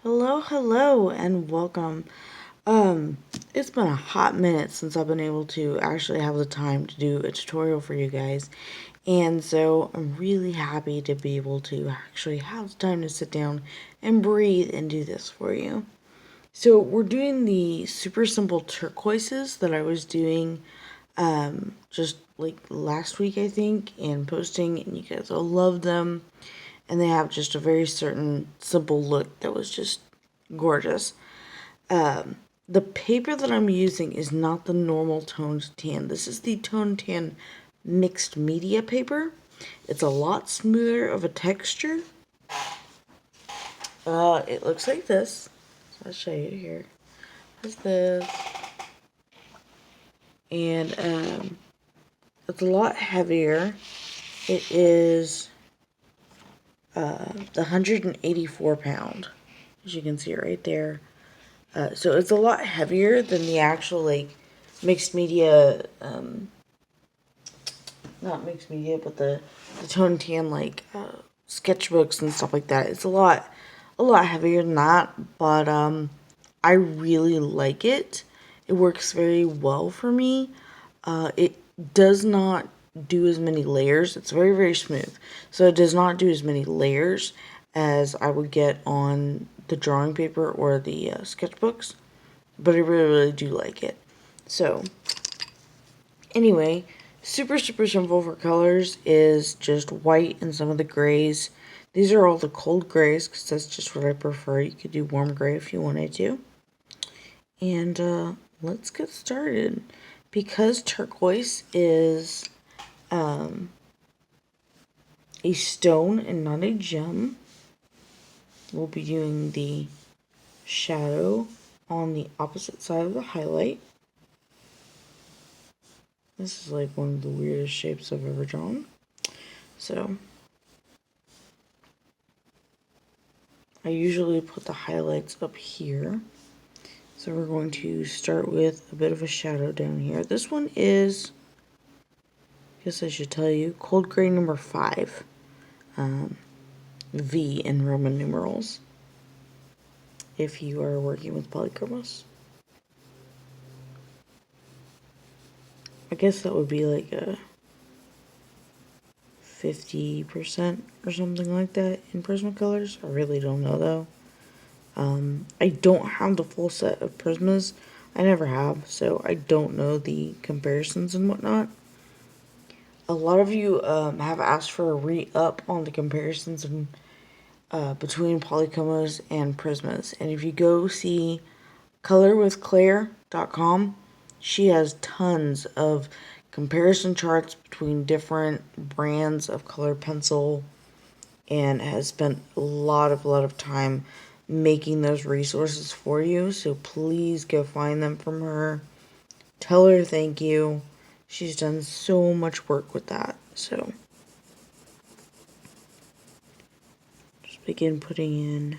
Hello, and welcome. It's been a hot minute since I've been able to actually have the time to do a tutorial for you guys, and so I'm really happy to be able to actually have the time to sit down and breathe and do this for you. So we're doing the super simple turquoises that I was doing just like last week, I think, and posting, and you guys all love them. And they have just a very certain simple look that was just gorgeous. The paper that I'm using is not the normal toned tan. This is the toned tan mixed media paper. It's a lot smoother of a texture. It looks like this. So I'll show you here. It's this. And it's a lot heavier. It is the 184 pound, as you can see right there. So it's a lot heavier than the actual like mixed media, not mixed media, but the tone tan like sketchbooks and stuff like that. It's a lot heavier than that, but I really like it. It works very well for me. It does not do as many layers. It's very smooth, so it does not do as many layers as I would get on the drawing paper or the sketchbooks, but I really do like it. So anyway, super simple for colors is just white and some of the grays. These are all the cold grays because that's just what I prefer. You could do warm gray if you wanted to. And let's get started. Because turquoise is a stone and not a gem, we'll be doing the shadow on the opposite side of the highlight. This is like one of the weirdest shapes I've ever drawn. So I usually put the highlights up here. So we're going to start with a bit of a shadow down here. This one is, I guess I should tell you, cold gray number 5. V in Roman numerals, if you are working with polychromos. I guess that would be like a 50% or something like that in Prismacolors. I really don't know though. I don't have the full set of Prismas. I never have, so I don't know the comparisons and whatnot. A lot of you have asked for a re-up on the comparisons between polychromos and Prismas. And if you go see colorwithclaire.com, she has tons of comparison charts between different brands of color pencil and has spent a lot of time making those resources for you. So please go find them from her. Tell her thank you. She's done so much work with that. So just begin putting in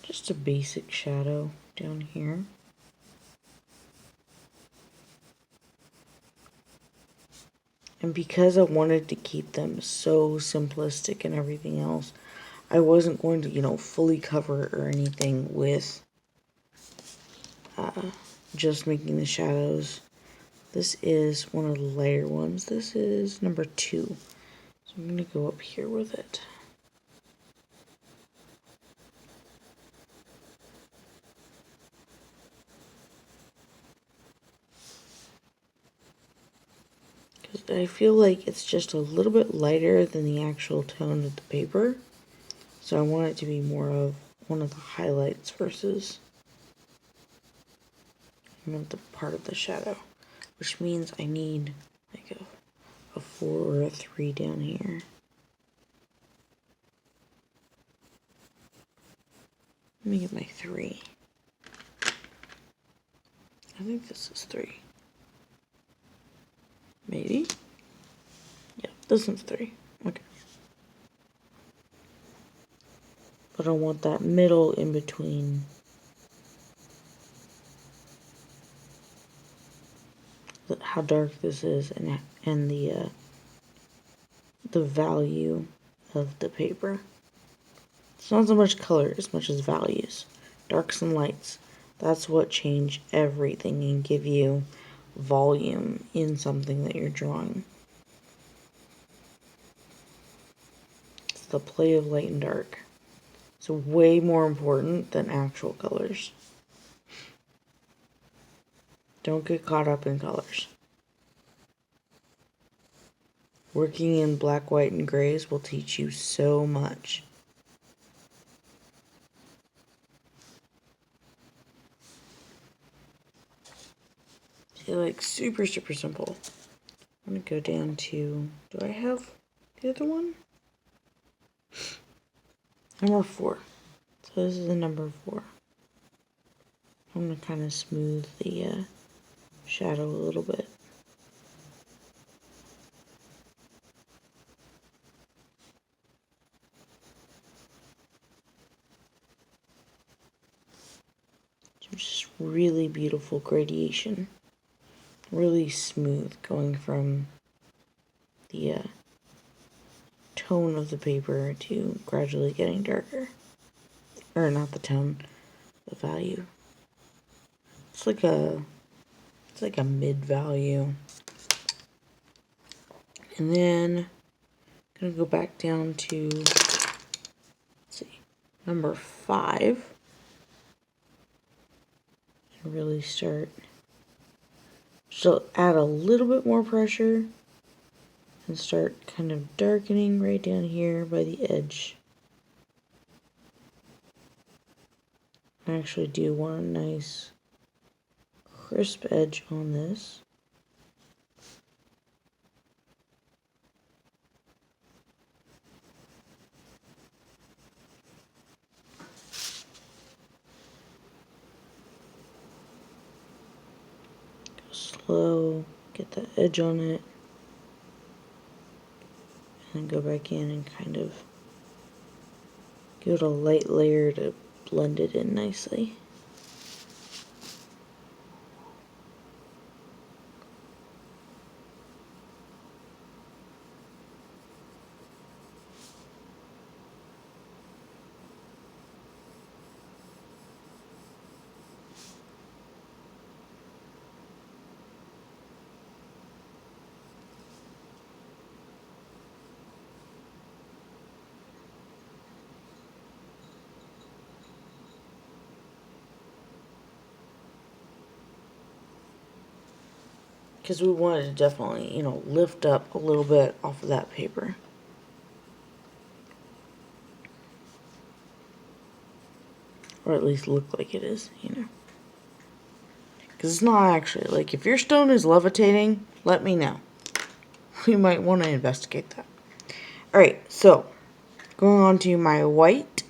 just a basic shadow down here. And because I wanted to keep them so simplistic and everything else, I wasn't going to, fully cover it or anything with just making the shadows. This is one of the lighter ones. This is number 2. So I'm going to go up here with it. Because I feel like it's just a little bit lighter than the actual tone of the paper. So I want it to be more of one of the highlights versus the part of the shadow. Which means I need like a 4 or a 3 down here. Let me get my 3. I think this is 3. Maybe? Yeah, this one's 3. Okay. But I want that middle in between. How dark this is and the value of the paper. It's not so much color as much as values. Darks and lights. That's what change everything and give you volume in something that you're drawing. It's the play of light and dark. It's way more important than actual colors. Don't get caught up in colors. Working in black, white, and grays will teach you so much. See, like super, super simple. I'm going to go down to, do I have the other one? Number 4. So this is the number 4. I'm going to kind of smooth the shadow a little bit. Just really beautiful gradation. Really smooth, going from the tone of the paper to gradually getting darker. Or not the tone, the value. It's like a mid-value. And then I'm gonna go back down to, let's see, number 5. And really start, so add a little bit more pressure and start kind of darkening right down here by the edge. I actually do want a nice crisp edge on this. Go slow, get the edge on it, and then go back in and kind of give it a light layer to blend it in nicely. Because we wanted to definitely, lift up a little bit off of that paper. Or at least look like it is, Because it's not actually. Like, if your stone is levitating, let me know. We might want to investigate that. Alright, so, going on to my white.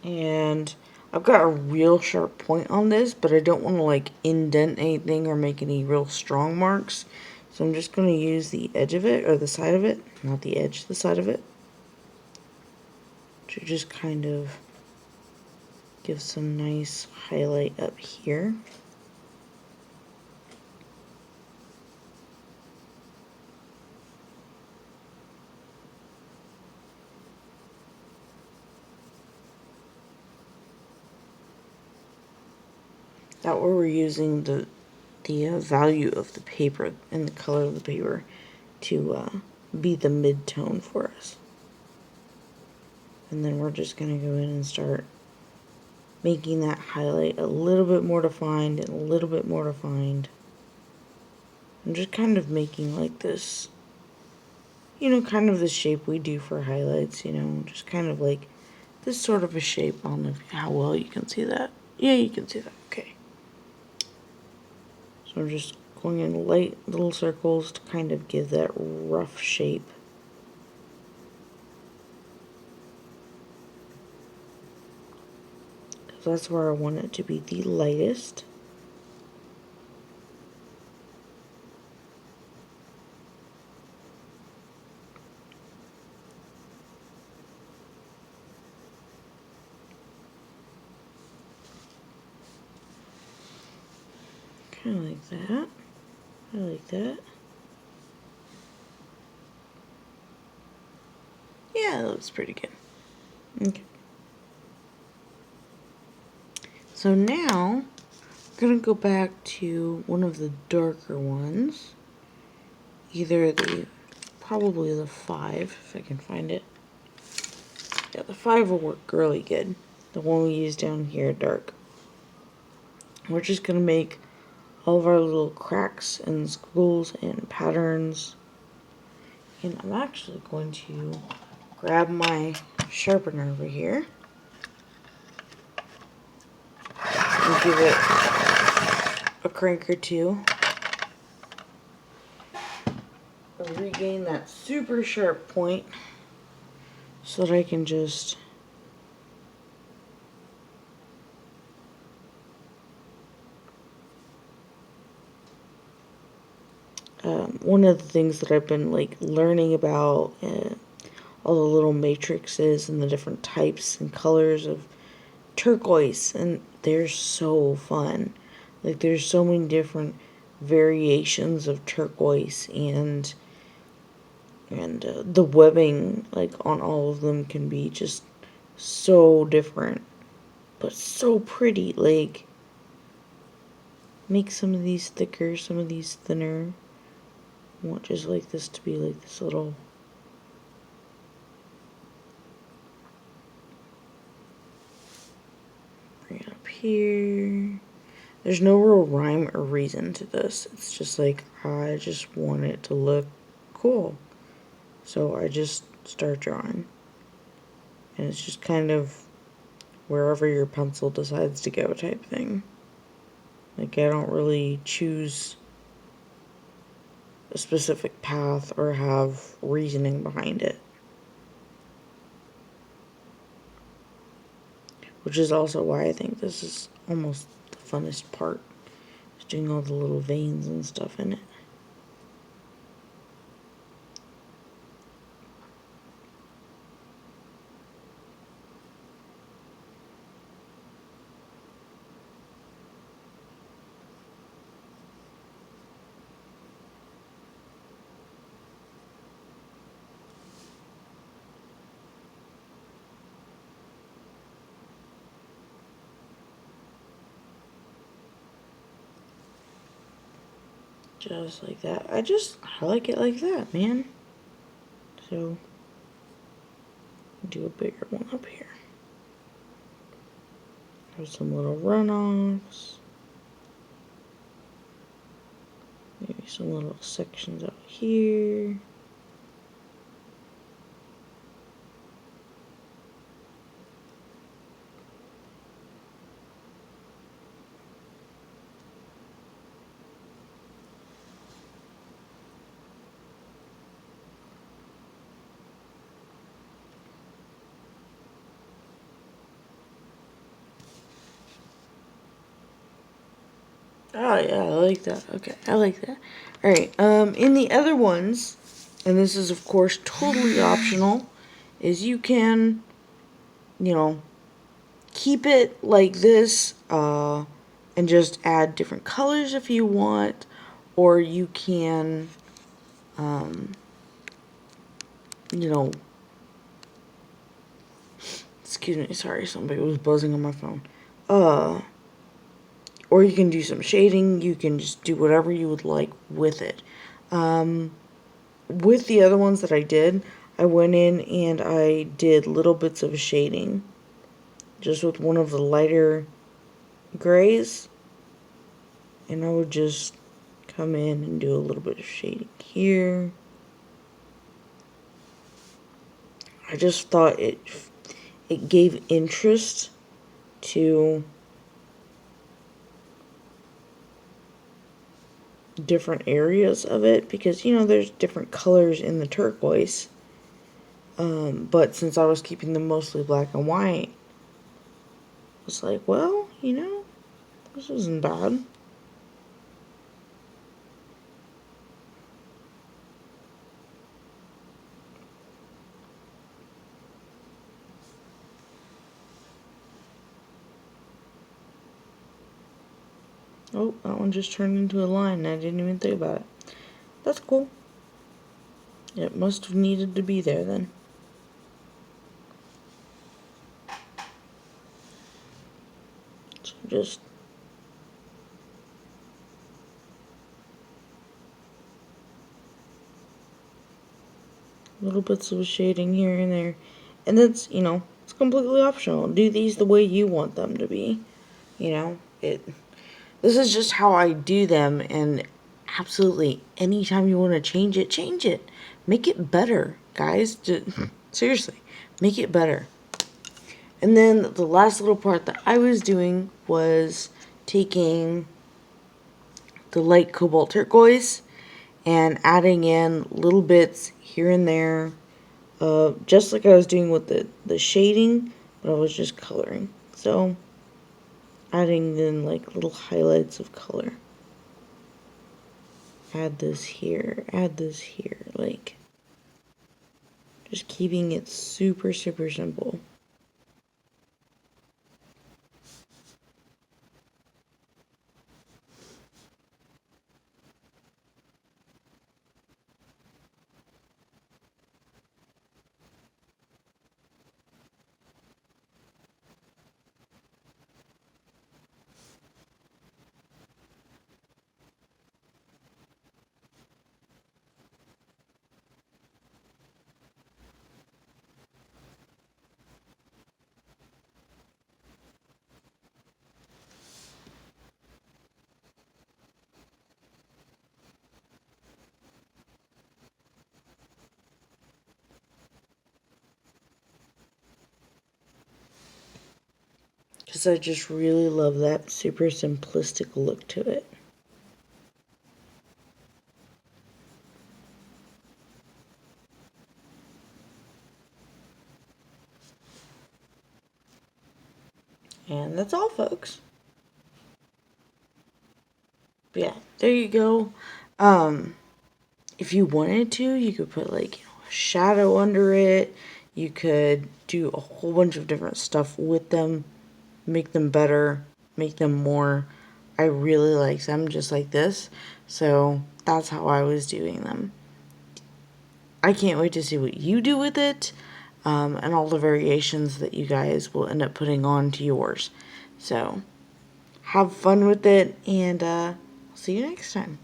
And I've got a real sharp point on this, but I don't want to, like, indent anything or make any real strong marks. So I'm just going to use the edge of it, or the side of it. Not the edge, the side of it. To just kind of give some nice highlight up here. That way we're using the value of the paper and the color of the paper to be the mid-tone for us. And then we're just going to go in and start making that highlight a little bit more defined and a little bit more defined. I'm just kind of making like this, kind of the shape we do for highlights, just kind of like this sort of a shape. I don't know how well you can see that. Yeah, you can see that. Okay. So I'm just going in light little circles to kind of give that rough shape. Because that's where I want it to be the lightest. Kind of like that. I like that. Yeah, that looks pretty good. Okay. So now, I'm going to go back to one of the darker ones. Probably the 5, if I can find it. Yeah, the 5 will work really good. The one we use down here, dark. We're just going to make all of our little cracks and squiggles and patterns. And I'm actually going to grab my sharpener over here and give it a crank or two. Regain that super sharp point so that I can just one of the things that I've been like learning about all the little matrices and the different types and colors of turquoise, and they're so fun. Like there's so many different variations of turquoise, and the webbing like on all of them can be just so different but so pretty. Like make some of these thicker, some of these thinner. I want just like this to be like this little bring it up here. There's no real rhyme or reason to this. It's just like I just want it to look cool. So I just start drawing. And it's just kind of wherever your pencil decides to go type thing. Like I don't really choose a specific path or have reasoning behind it. Which is also why I think this is almost the funnest part. Is doing all the little veins and stuff in it. Just like that. I like it like that, man. So, do a bigger one up here. Have some little runoffs. Maybe some little sections out here. Oh yeah, I like that. Okay, I like that. Alright, in the other ones, and this is of course totally optional, is you can, you know, keep it like this, and just add different colors if you want, or you can, you know, excuse me, sorry, somebody was buzzing on my phone. Or you can do some shading, you can just do whatever you would like with it. With the other ones that I did, I went in and I did little bits of shading. Just with one of the lighter grays. And I would just come in and do a little bit of shading here. I just thought it gave interest to different areas of it, because you know there's different colors in the turquoise, but since I was keeping them mostly black and white, it's like, well, you know, this isn't bad. Oh, that one just turned into a line and I didn't even think about it. That's cool. It must have needed to be there then. So just little bits of shading here and there. And that's, it's completely optional. Do these the way you want them to be. This is just how I do them, and absolutely anytime you want to change it, change it. Make it better, guys. Seriously, make it better. And then the last little part that I was doing was taking the light cobalt turquoise and adding in little bits here and there, just like I was doing with the shading, but I was just coloring. So adding in like little highlights of color. Add this here, like just keeping it super, super simple. Because I just really love that super simplistic look to it. And that's all, folks. But yeah, there you go. If you wanted to, you could put like a shadow under it. You could do a whole bunch of different stuff with them, make them better, make them more. I really like them just like this, so that's how I was doing them. I can't wait to see what you do with it, and all the variations that you guys will end up putting on to yours. So have fun with it, and I'll see you next time.